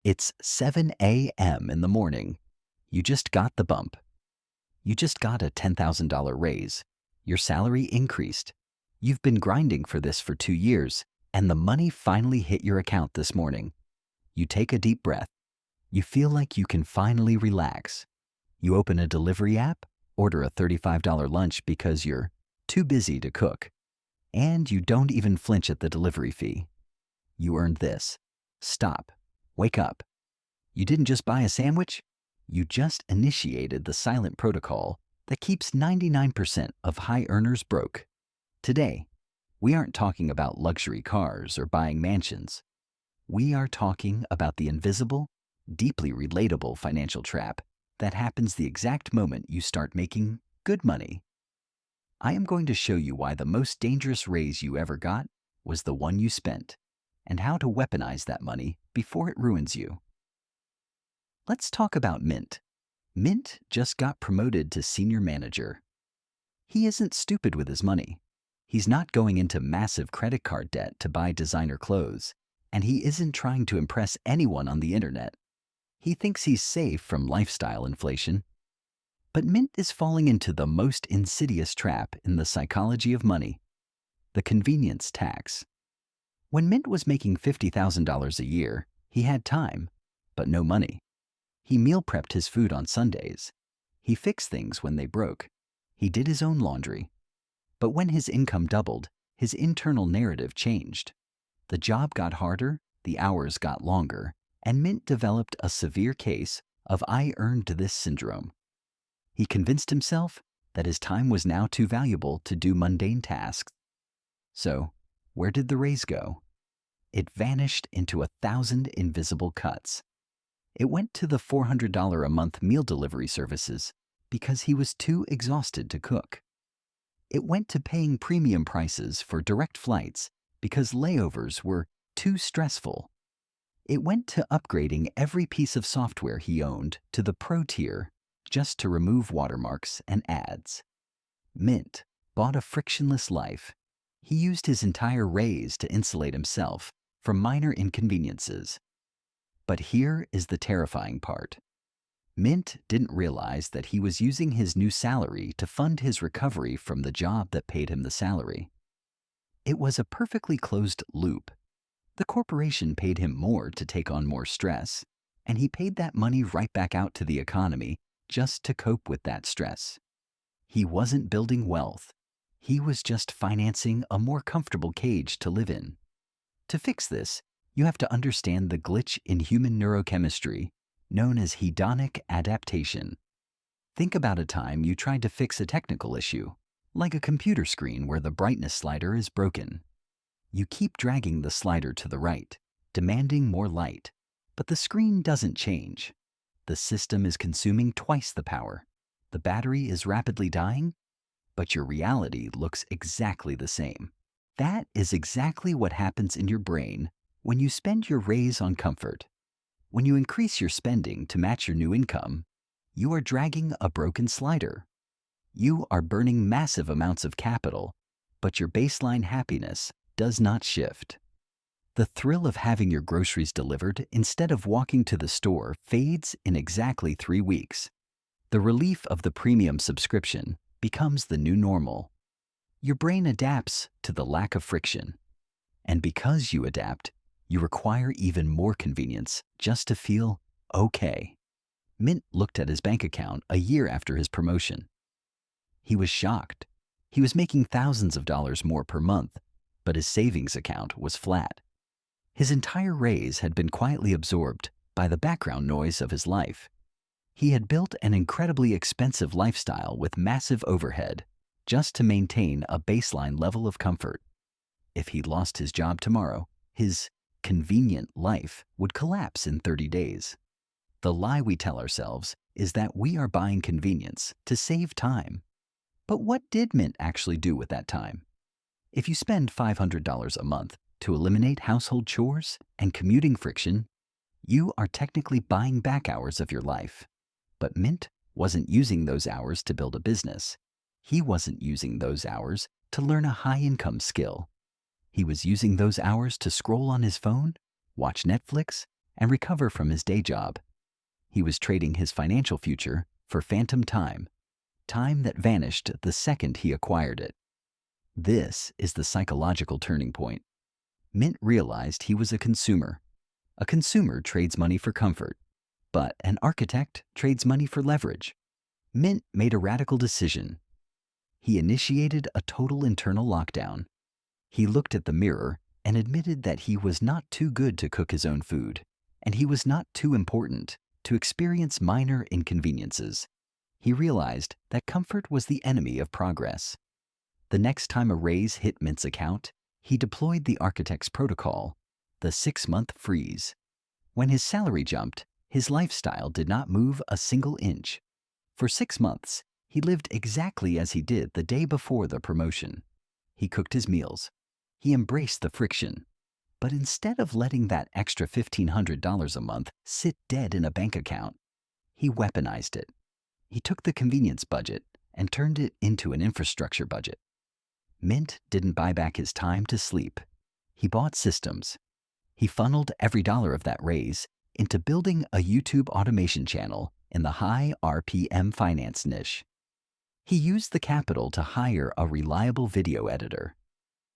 It's 7 a.m. in the morning. You just got the bump. You just got a $10,000 raise. Your salary increased. You've been grinding for this for 2 years, and the money finally hit your account this morning. You take a deep breath. You feel like you can finally relax. You open a delivery app, order a $35 lunch because you're too busy to cook, and you don't even flinch at the delivery fee. You earned this. Stop. Wake up. You didn't just buy a sandwich. You just initiated the silent protocol that keeps 99% of high earners broke. Today, we aren't talking about luxury cars or buying mansions. We are talking about the invisible, deeply relatable financial trap that happens the exact moment you start making good money. I am going to show you why the most dangerous raise you ever got was the one you spent, and how to weaponize that money before it ruins you. Let's talk about Mint. Mint just got promoted to senior manager. He isn't stupid with his money. He's not going into massive credit card debt to buy designer clothes, and he isn't trying to impress anyone on the internet. He thinks he's safe from lifestyle inflation. But Mint is falling into the most insidious trap in the psychology of money: the convenience tax. When Mint was making $50,000 a year, he had time, but no money. He meal prepped his food on Sundays. He fixed things when they broke. He did his own laundry. But when his income doubled, his internal narrative changed. The job got harder, the hours got longer, and Mint developed a severe case of "I earned this" syndrome. He convinced himself that his time was now too valuable to do mundane tasks. So, where did the raise go? It vanished into 1,000 invisible cuts. It went to the $400 a month meal delivery services because he was too exhausted to cook. It went to paying premium prices for direct flights because layovers were too stressful. It went to upgrading every piece of software he owned to the Pro tier just to remove watermarks and ads. Mint bought a frictionless life. He used his entire raise to insulate himself from minor inconveniences. But here is the terrifying part. Mint didn't realize that he was using his new salary to fund his recovery from the job that paid him the salary. It was a perfectly closed loop. The corporation paid him more to take on more stress, and he paid that money right back out to the economy just to cope with that stress. He wasn't building wealth. He was just financing a more comfortable cage to live in. To fix this, you have to understand the glitch in human neurochemistry known as hedonic adaptation. Think about a time you tried to fix a technical issue, like a computer screen where the brightness slider is broken. You keep dragging the slider to the right, demanding more light, but the screen doesn't change. The system is consuming twice the power. The battery is rapidly dying, but your reality looks exactly the same. That is exactly what happens in your brain when you spend your raise on comfort. When you increase your spending to match your new income, you are dragging a broken slider. You are burning massive amounts of capital, but your baseline happiness does not shift. The thrill of having your groceries delivered instead of walking to the store fades in exactly 3 weeks. The relief of the premium subscription becomes the new normal. Your brain adapts to the lack of friction. And because you adapt, you require even more convenience just to feel okay. Mint looked at his bank account a year after his promotion. He was shocked. He was making thousands of dollars more per month, but his savings account was flat. His entire raise had been quietly absorbed by the background noise of his life. He had built an incredibly expensive lifestyle with massive overhead just to maintain a baseline level of comfort. If he lost his job tomorrow, his convenient life would collapse in 30 days. The lie we tell ourselves is that we are buying convenience to save time. But what did Mint actually do with that time? If you spend $500 a month to eliminate household chores and commuting friction, you are technically buying back hours of your life. But Mint wasn't using those hours to build a business. He wasn't using those hours to learn a high-income skill. He was using those hours to scroll on his phone, watch Netflix, and recover from his day job. He was trading his financial future for phantom time, time that vanished the second he acquired it. This is the psychological turning point. Mint realized he was a consumer. A consumer trades money for comfort, but an architect trades money for leverage. Mint made a radical decision. He initiated a total internal lockdown. He looked at the mirror and admitted that he was not too good to cook his own food, and he was not too important to experience minor inconveniences. He realized that comfort was the enemy of progress. The next time a raise hit Mint's account, he deployed the architect's protocol, the 6-month freeze. When his salary jumped, his lifestyle did not move a single inch. For 6 months, he lived exactly as he did the day before the promotion. He cooked his meals. He embraced the friction. But instead of letting that extra $1,500 a month sit dead in a bank account, he weaponized it. He took the convenience budget and turned it into an infrastructure budget. Mint didn't buy back his time to sleep. He bought systems. He funneled every dollar of that raise into building a YouTube automation channel in the high RPM finance niche. He used the capital to hire a reliable video editor.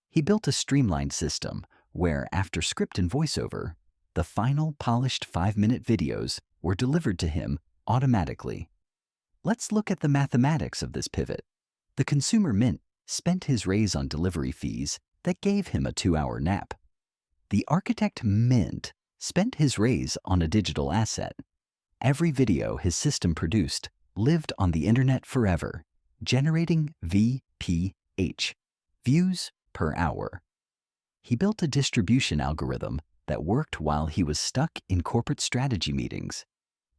He built a streamlined system where, after script and voiceover, the final polished 5-minute videos were delivered to him automatically. Let's look at the mathematics of this pivot. The consumer Mint spent his raise on delivery fees that gave him a 2-hour nap. The architect Mint spent his raise on a digital asset. Every video his system produced lived on the internet forever, generating VPH, views per hour. He built a distribution algorithm that worked while he was stuck in corporate strategy meetings.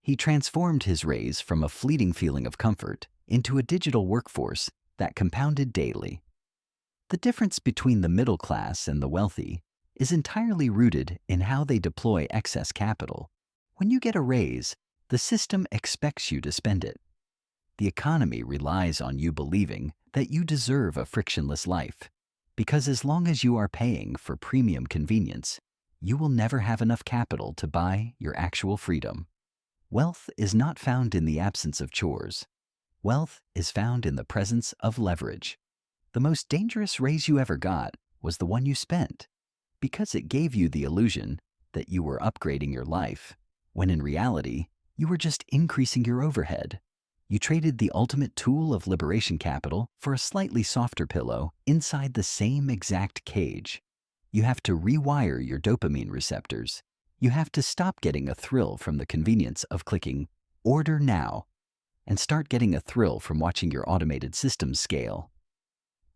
He transformed his raise from a fleeting feeling of comfort into a digital workforce that compounded daily. The difference between the middle class and the wealthy is entirely rooted in how they deploy excess capital. When you get a raise, the system expects you to spend it. The economy relies on you believing that you deserve a frictionless life, because as long as you are paying for premium convenience, you will never have enough capital to buy your actual freedom. Wealth is not found in the absence of chores. Wealth is found in the presence of leverage. The most dangerous raise you ever got was the one you spent, because it gave you the illusion that you were upgrading your life, when in reality, you were just increasing your overhead. You traded the ultimate tool of liberation capital for a slightly softer pillow inside the same exact cage. You have to rewire your dopamine receptors. You have to stop getting a thrill from the convenience of clicking "Order Now" and start getting a thrill from watching your automated systems scale.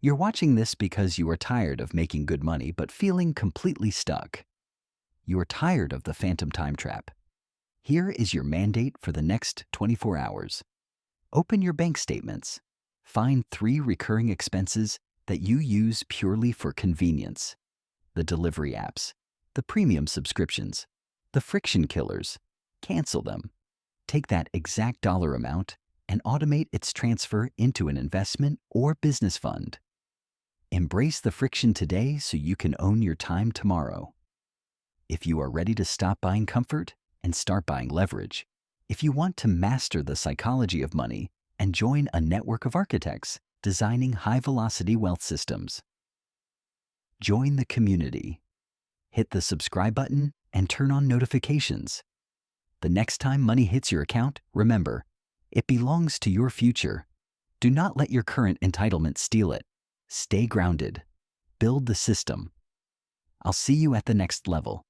You're watching this because you are tired of making good money but feeling completely stuck. You are tired of the phantom time trap. Here is your mandate for the next 24 hours. Open your bank statements. Find 3 recurring expenses that you use purely for convenience. The delivery apps, the premium subscriptions, the friction killers. Cancel them. Take that exact dollar amount and automate its transfer into an investment or business fund. Embrace the friction today so you can own your time tomorrow. If you are ready to stop buying comfort and start buying leverage, if you want to master the psychology of money and join a network of architects designing high-velocity wealth systems, join the community. Hit the subscribe button and turn on notifications. The next time money hits your account, remember, it belongs to your future. Do not let your current entitlement steal it. Stay grounded. Build the system. I'll see you at the next level.